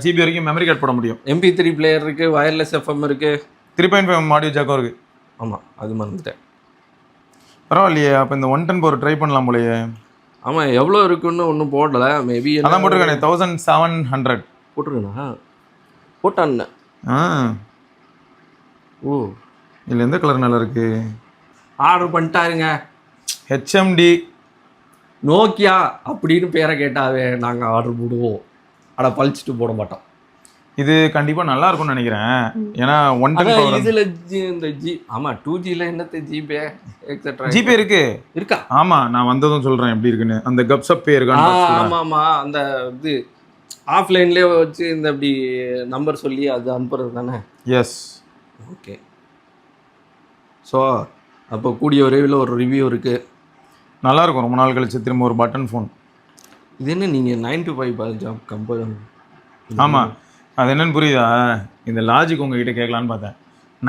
GB வரைக்கும் மெமரி கார்டு போட முடியும். MP3 பிளேயர் இருக்கு, வயர்லெஸ் FM இருக்கு, 3.5 ஆடியோ ஜாக்கும் இருக்கு. ஆமாம், அது மறந்துட்டேன். பரவாயில்லையே, அப்போ இந்த 110 பவர் ட்ரை பண்ணலாம் போலயே. ஆமாம், எவ்வளோ இருக்குன்னு ஒன்றும் போடல. மேபி அதான் போட்டிருக்கானே 1700 போட்டிருக்கேண்ணா. போட்டான். ஓ இல்லை எந்த கலர் நல்லா இருக்கு? ஆர்டர் பண்ணிட்டாருங்க. ஹெச்எம்டி நோக்கியா அப்படின்னு பேரை கேட்டாவே நாங்கள் ஆர்டர் போடுவோம். ஆனால் பழிச்சிட்டு போட மாட்டோம். இது கண்டிப்பாக நல்லா இருக்கும்னு நினைக்கிறேன். ஏன்னா இதில் இந்த ஆமாம் 2Gல என்னத்தை ஜிபே எக்ஸெட்ரா ஜிபே இருக்கு இருக்கா? ஆமாம், நான் வந்ததும் சொல்கிறேன் எப்படி இருக்குன்னு. அந்த கப்சப் பே இருக்கான்னு ஆமாம் ஆமாம், அந்த இது ஆஃப்லைன்லேயே வச்சு இந்த இப்படி நம்பர் சொல்லி அது அனுப்புறது தானே? எஸ். ஓகே. ஸோ அப்போ கூடிய விரைவில் ஒரு ரிவ்யூ இருக்குது. நல்லாயிருக்கும். ரொம்ப நாள் கழிச்சு திரும்ப ஒரு பட்டன் ஃபோன். இது என்ன நீங்கள் 9 to 5 ஜாப் கம்பல்? ஆமாம், அது என்னன்னு புரியுதா? இந்த லாஜிக் உங்ககிட்ட கேட்கலான்னு பார்த்தேன்.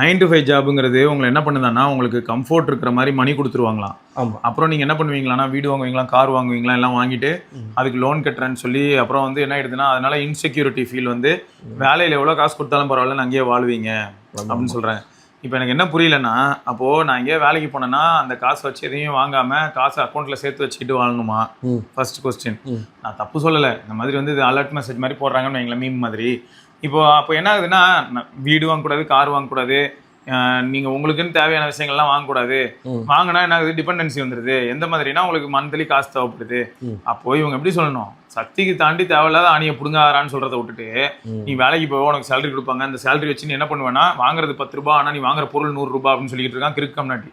9 to 5 ஜாபுங்கிறது உங்களை என்ன பண்ணுதான்னா, உங்களுக்கு கம்ஃபோர்ட் இருக்கிற மாதிரி மணி கொடுத்துருவாங்களாம். ஆமாம். அப்புறம் நீங்கள் என்ன பண்ணுவீங்களான்னா, வீடு வாங்குவீங்களா, கார் வாங்குவீங்களா, எல்லாம் வாங்கிட்டு அதுக்கு லோன் கட்டுறேன்னு சொல்லி அப்புறம் வந்து என்ன ஆயிடுதுன்னா, அதனால இன்செக்யூரிட்டி ஃபீல் வந்து வேலையில் எவ்வளோ காசு கொடுத்தாலும் பரவாயில்ல, நான் அங்கேயே வாழ்வீங்க அப்படின்னு சொல்கிறேன். இப்போ எனக்கு என்ன புரியலன்னா, அப்போது நான் எங்கேயே வேலைக்கு போனேன்னா அந்த காசை வச்சு எதையும் வாங்காமல் காசை அக்கௌண்ட்டில் சேர்த்து வச்சுக்கிட்டு வாங்கணுமா? First question. நான் தப்பு சொல்லலை, இந்த மாதிரி வந்து இது அலர்ட் மெசேஜ் மாதிரி போடுறாங்கன்னு வைங்களேன், மீம் மாதிரி. அப்போ என்ன ஆகுதுன்னா, வீடு வாங்கக்கூடாது, கார் வாங்கக்கூடாது, நீங்கள் உங்களுக்குன்னு தேவையான விஷயங்கள்லாம் வாங்கக்கூடாது. வாங்கினா என்ன ஆகுது? டிபெண்டன்சி வந்துடுது. எந்த மாதிரினா உங்களுக்கு மந்த்லி காசு தேவைப்படுது. அப்போ இவங்க எப்படி சொல்லணும், சக்திக்கு தாண்டி தேவையில்லாத ஆணியை பிடுங்காரான்னு சொல்கிறத விட்டுட்டு, நீ வேலைக்கு போய் உனக்கு சேலரி கொடுப்பாங்க, அந்த சேலரி வச்சு நீ என்ன பண்ணுவேன்னா, வாங்குறது 10 ரூபா, ஆனால் நீ வாங்குற பொருள் 100 ரூபா அப்படின்னு சொல்லிட்டு இருக்கான் கிறுக்கம் நாட்டி.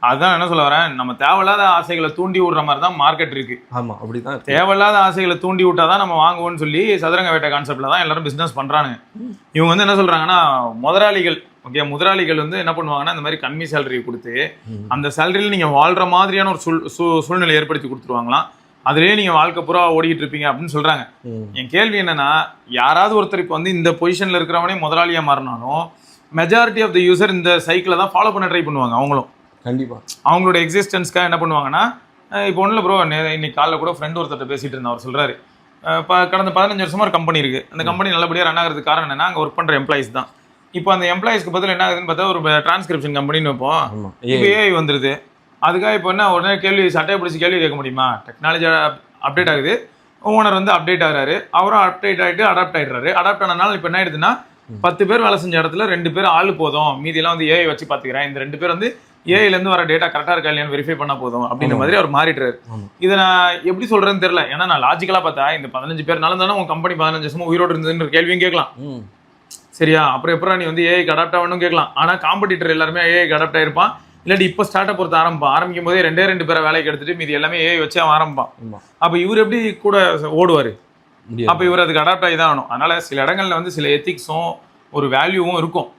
அதுதான் என்ன சொல்ல வரேன், நம்ம தேவையில்லாத ஆசைகளை தூண்டி விடுற மாதிரி தான் மார்க்கெட் இருக்கு. ஆமாம், அப்படிதான். தேவையில்லாத ஆசைகளை தூண்டி விட்டாதான் நம்ம வாங்குவோம்னு சொல்லி சதுரங்க வேட்டை கான்செப்ட்ல தான் எல்லாரும் பிசினஸ் பண்றாங்க. இவங்க வந்து என்ன சொல்றாங்கன்னா, முதலாளிகள் வந்து என்ன பண்ணுவாங்கன்னா, இந்த மாதிரி கம்மி சேலரி கொடுத்து அந்த சேலரியில் நீங்க வாழ்ற மாதிரியான ஒரு சூழ்நிலை ஏற்படுத்தி கொடுத்துருவாங்களாம். அதுலேயே நீங்க வாழ்க்கை பூரா ஓடிக்கிட்டு இருப்பீங்க அப்படின்னு சொல்றாங்க. என் கேள்வி என்னன்னா, யாராவது ஒருத்தர் இப்போ வந்து இந்த பொசிஷன்ல இருக்கிறவனே முதலாளியா மாறினாலும் மெஜாரிட்டி ஆஃப் த யூசர் இந்த சைக்கிளை தான் ஃபாலோ பண்ண ட்ரை பண்ணுவாங்க. அவங்களும் கண்டிப்பா அவங்களோட எக்ஸிஸ்டன்ஸ்க்காக என்ன பண்ணுவாங்கன்னா, இப்போ ஒன்றும் இல்லை ப்ரோ, இன்னைக்கு காலைல கூட ஃப்ரெண்ட் ஒருத்தர் பேசிட்டு இருந்தேன். அவர் சொல்றாரு, கடந்த 15 வருஷமா ஒரு கம்பெனி இருக்கு, அந்த கம்பெனி நல்லபடியாக ரன் ஆகிறதுக்கு காரணம் என்னன்னா, அங்கே ஒர்க் பண்ற எம்ப்ளாயிஸ் தான். இப்போ அந்த எம்ப்ளாயிஸ்க்கு பதில் என்ன ஆகுதுன்னு பார்த்தா, ஒரு டிரான்ஸ்கிரிப்ஷன் கம்பெனின்னு வைப்போம். இப்போ ஏஐ வந்துருது. அதுக்காக இப்போ என்ன உடனே சட்டையை பிடிச்சி கேள்வி கேட்க முடியுமா? டெக்னாலஜி அப்டேட் ஆகுது, ஓனர் வந்து அப்டேட் ஆகுறாரு, அவரும் அப்டேட் ஆகிட்டு அடாப்ட் ஆகிடுறாரு. அடாப்ட் ஆனனால இப்போ என்ன ஆயிடுதுன்னா, 10 பேர் வேலை செஞ்ச இடத்துல 2 பேர் ஆளு போதும், மீதியெல்லாம் வந்து ஏஐ வச்சு பார்த்துக்கிறேன், இந்த 2 பேர் வந்து ஏஐலேருந்து வர டேட்டா கரெக்டாக இருக்கா இல்லையான்னு வெரிஃபை பண்ணால் போதும் அப்படின்ற மாதிரி அவர் மாறிடுறாரு. இதை நான் எப்படி சொல்கிறேன்னு தெரியல. ஏன்னா நான் லாஜிக்கலாக பார்த்தா, இந்த 15 பேர்னாலும் தானே உங்கள் கம்பெனி 15 வருஷமா உயிரோடு இருந்ததுன்ற கேள்வியும் கேட்கலாம். சரியா? அப்புறம் எப்பறம் நீ வந்து ஏஐக்கு அடாப்ட் ஆகணும்னு கேட்கலாம். ஆனால் காம்படிட்டர் எல்லாருமே ஏஐக்கு அடாப்ட் ஆகிருப்பான். இல்லாட்டி இப்போ ஸ்டார்ட் அப் பொறுத்த ஆரம்பிக்கும் போதே 2 பேரை வேலைக்கு எடுத்துட்டு மீதி எல்லாமே ஏஐ வச்சு அவன் ஆரம்பிப்பான். அப்போ இவர் எப்படி கூட ஓடுவார்? அப்போ இவர் அதுக்கு அடாப்ட் ஆகி தான் ஆகணும். அதனால சில இடங்கள்ல வந்து சில எத்திக்ஸும் ஒரு வேல்யூவும் இருக்கும்.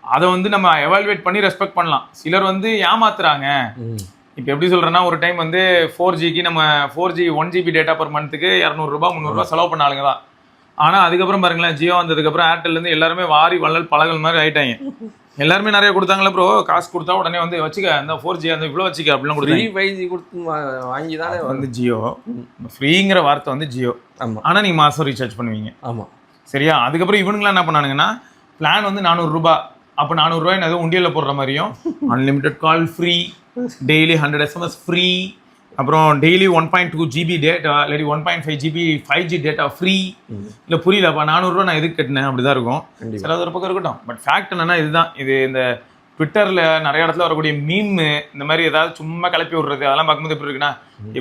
அதை வந்து நம்ம எவால்வேட் பண்ணி ரெஸ்பெக்ட் பண்ணலாம். சிலர் வந்து ஏமாத்துறாங்க. இப்போ எப்படி சொல்றேன்னா, ஒரு டைம் வந்து 4Gக்கு நம்ம 4G 1GB டேட்டா பர் மந்த்துக்கு 200 ரூபா 300 ரூபா செலவு பண்ண ஆளுங்க தான். ஆனால் அதுக்கப்புறம் பாருங்களேன், ஜியோ வந்ததுக்கப்புறம் ஏர்டெல்லேருந்து எல்லாருமே வாரி வள்ளல் பழகல் மாதிரி ஆயிட்டாங்க. எல்லாருமே நிறைய கொடுத்தாங்களே ப்ரோ, காசு கொடுத்தா உடனே வந்து வச்சுக்க, அந்த 4G அந்த இவ்வளோ வச்சுக்க அப்படிலாம் கொடுத்தாங்க. 5G கொடுத்து வாங்கி தானே வந்து ஜியோ. ஃப்ரீங்கிற வார்த்தை வந்து ஜியோ. ஆமாம். ஆனால் நீங்கள் மாதம் ரீசார்ஜ் பண்ணுவீங்க. ஆமாம். சரியா? அதுக்கப்புறம் இவனுங்களாம் என்ன பண்ணானுங்கன்னா, பிளான் வந்து 400 ரூபா. அப்போ 400 ரூபாய் என்னது உண்டியலில் போடுற மாதிரியும், அன்லிமிட்டெட் கால் ஃப்ரீ, டெய்லி 100 SMS ஃப்ரீ, அப்புறம் டெய்லி 1.2 GB டேட்டா, இல்லாட்டி 1.5 GB 5G டேட்டா ஃப்ரீ. இல்லை புரியலப்பா, 400 ரூபா நான் எதுக்கு கட்டினேன்? அப்படிதான் இருக்கும். சில ஒரு பக்கம் இருக்கட்டும். பட் ஃபேக்ட் என்னன்னா, இதுதான். இது இந்த ட்விட்டரில் நிறைய இடத்துல வரக்கூடிய மீம், இந்த மாதிரி ஏதாவது சும்மா கிளப்பி விடுறது, அதெல்லாம் பார்க்கும்போது எப்படி இருக்குன்னா,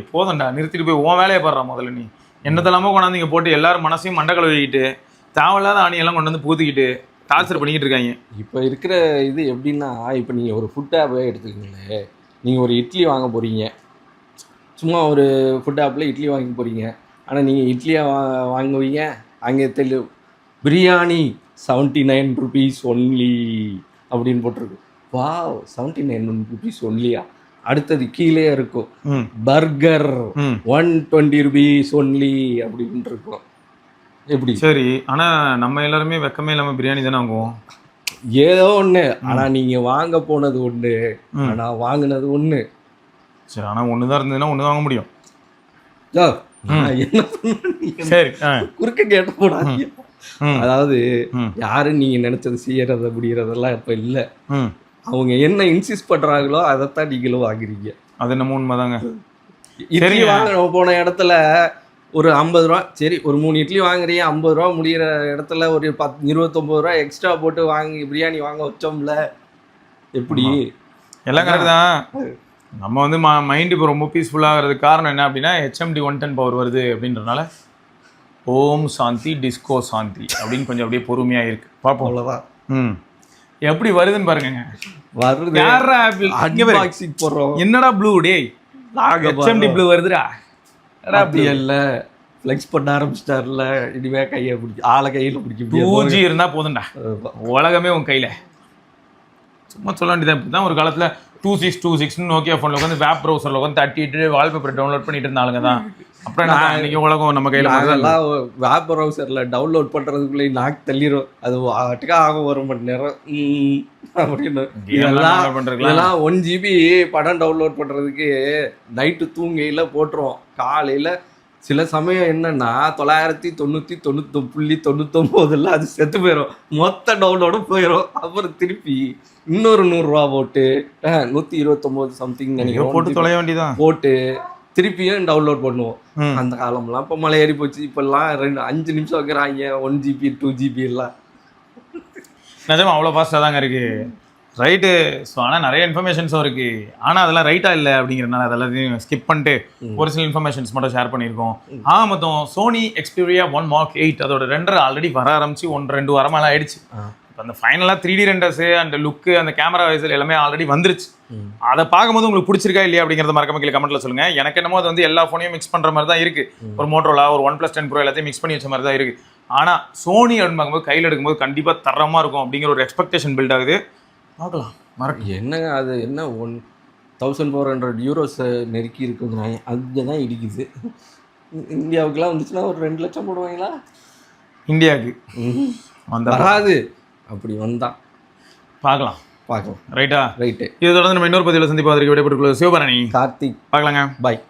எப்போதண்டா நிறுத்திட்டு போய் உன் வேலையை பாடுறா முதல்ல. நீ என்னத்தெல்லாமோ கொண்டாந்து இங்கே போட்டு எல்லாரும் மனசையும் மண்டை கழுவிக்கிட்டு தேவையில்லாத ஆணியெல்லாம் கொண்டு வந்து பூத்திக்கிட்டு டார்ச்சர் பண்ணிக்கிட்டு இருக்காங்க. இப்போ இருக்கிற இது எப்படின்னா, இப்போ நீங்கள் ஒரு ஃபுட் ஆப்பே எடுத்துக்கீங்களே, நீங்கள் ஒரு இட்லி வாங்க போகிறீங்க, சும்மா ஒரு ஃபுட் ஆப்பில் இட்லி வாங்க போகிறீங்க. ஆனால் நீங்கள் இட்லியாக வாங்குவீங்க, அங்கே பிரியாணி 79 rupees ஒன்லி அப்படின்னு போட்டிருக்கு. வா, 79 rupees ஒன்லியா? அடுத்தது கீழே இருக்கும் பர்கர் 120 rupees ஒன்லி அப்படின்னு இருக்கும். எப்படி? சரி, ஆனால் நம்ம எல்லாருமே வெக்கமே இல்லாமல் பிரியாணி தானே வாங்குவோம். ஏதோ ஒன்று. ஆனால் நீங்கள் வாங்க போனது ஒன்று, ஆனால் வாங்கினது ஒன்று. சரி, ஆனால் ஒன்று தான் இருந்ததுன்னா ஒன்று தான் வாங்க முடியும். என்ன சரி, குறுக்க கேட்ட போடாது. அதாவது யாரும் நீங்கள் நினைச்சது செய்யறத முடியறதெல்லாம் இப்போ இல்லை. அவங்க என்ன இன்சிஸ்ட் பண்றாங்களோ அதைத்தான் நீங்களும் வாங்குறீங்க. அது என்னமோ உண்மைதாங்க. இட்லி வாங்க போன இடத்துல ஒரு 50 ரூபா, சரி ஒரு 3 இட்லி வாங்குறீங்க, 50 ரூபா முடிகிற இடத்துல ஒரு 29 ரூபா எக்ஸ்ட்ரா போட்டு வாங்கி பிரியாணி வாங்க வச்சோம்ல. எப்படி எல்லாம் கரெக்ட் தான். நம்ம வந்து மைண்ட் இப்போ ரொம்ப பீஸ்ஃபுல்லாகிறதுக்கு காரணம் என்ன அப்படின்னா HMD 110 பவர் வருது அப்படின்றனால ஓம் சாந்தி டிஸ்கோ சாந்தி அப்படின்னு கொஞ்சம் அப்படியே பொறுமையாக இருக்கு பார்ப்போம். அவ்வளோதான். ம் எப்படி வருதுன்னு பாருங்க. வருது யாரா ஆப்பிள் அன்பாக்சிங் போடுறோம். என்னடா ப்ளூ டேய் HMD ப்ளூ வருதுடா. அப்படி இல்ல ஃப்ளெக்ஸ் பண்ண ஆரம்பிச்சிட்டார்ல, இனிமே கையை பிடிச்சி ஆளை கையில் பிடிக்க முடியாது. 2G இருந்தா போதும்டா, உலகமே உன் கையில. சும்மா சொல்ல வேண்டியதான். இப்படி தான் ஒரு காலத்துல 2626 நோக்கியா ஃபோனில் உட்காந்து வேப் ப்ரௌசரில் உட்காந்து தட்டிட்டு வால்பேப்பர் டவுன்லோட் பண்ணிட்டு இருந்தாலுங்க தான். அப்புறம் என்ன இன்னைக்கு உலகம் நம்ம கையில் அதெல்லாம் வேப் ப்ரௌசரில் டவுன்லோட் பண்ணுறதுக்குள்ளே நாக்கு தள்ளிடும். அது ஆட்டுக்கா ஆகும் 1 மணி நேரம் அப்படின்னு. இதெல்லாம் 1 GB படம் டவுன்லோட் பண்ணுறதுக்கு நைட்டு தூங்கையில் போட்டுருவோம். காலையில் சில சமயம் என்னன்னா 999.99 அது செத்து போயிடும், மொத்த டவுன்லோடும் போயிடும். அப்புறம் திருப்பி இன்னொரு 100 ரூபா போட்டு 129 சம்திங் நினைக்கிறோம் போட்டு தொலைய வேண்டியதான், போட்டு திருப்பியும் டவுன்லோட் பண்ணுவோம். அந்த காலம்லாம் இப்போ மலை ஏறி போச்சு. இப்பெல்லாம் 5 நிமிஷம் வைக்கிறாங்க 1 GB 2 GB எல்லாம். நிஜமா அவ்வளோ ஃபாஸ்ட்டாக தாங்க இருக்கு. ரைட்டு. ஸோ ஆனால் நிறைய இன்ஃபர்மேஷன்ஸும் இருக்குது. ஆனால் அதெல்லாம் ரைட்டாக இல்லை அப்படிங்கிறனால அதெல்லாத்தையும் ஸ்கிப் பண்ணிட்டு ஒரு சில இன்ஃபர்மேஷன்ஸ் மட்டும் ஷேர் பண்ணியிருக்கோம். மொத்தம் சோனி Xperia 1 Mark 8 அதோட ரெண்டர் ஆல்ரெடி வர ஆரம்பிச்சு 1-2 வாரமெல்லாம் ஆயிடுச்சு. இப்போ அந்த ஃபைனலாக 3D ரெண்டர்ஸு அந்த லுக்கு அந்த கேமரா வைசல் எல்லாமே ஆல்ரெடி வந்துருச்சு. அதை பார்க்கும்போது உங்களுக்கு பிடிச்சிருக்கா இல்லையா அப்படிங்கிறத மறக்காம கீழே கமெண்ட்டில் சொல்லுங்கள். எனக்கு என்னமோ அது வந்து எல்லா ஃபோனையும் மிக்ஸ் பண்ணுற மாதிரி தான் இருக்குது. ஒரு மோட்டோலா ஒரு OnePlus 10 Pro எல்லாத்தையும் மிக்ஸ் பண்ணி வச்ச மாதிரி தான் இருக்குது. ஆனால் சோனி அப்படின்னு பார்க்கும்போது கையில் எடுக்கும்போது கண்டிப்பாக தரமாக இருக்கும் அப்படிங்கிற ஒரு எக்ஸ்பெக்டேஷன் பில்ட் ஆகுது. பார்க்கலாம். என்னங்க அது என்ன 1400 யூரோஸ் நெருக்கி இருக்குதுங்க. அது தான் இடிக்குது. இந்தியாவுக்குலாம் வந்துச்சுன்னா ஒரு 2 லட்சம் போடுவாங்களா? இந்தியாவுக்கு வராது. அப்படி வந்தா பார்க்கலாம். ரைட்டா? ரைட்டு. இதை தொடர்ந்து நம்ம இன்னொரு பதிவில் சந்திப்பதற்கு விடைபெற்றுக் கொள்வது சிவபரணி, கார்த்திக். பார்க்கலாங்க. பாய்.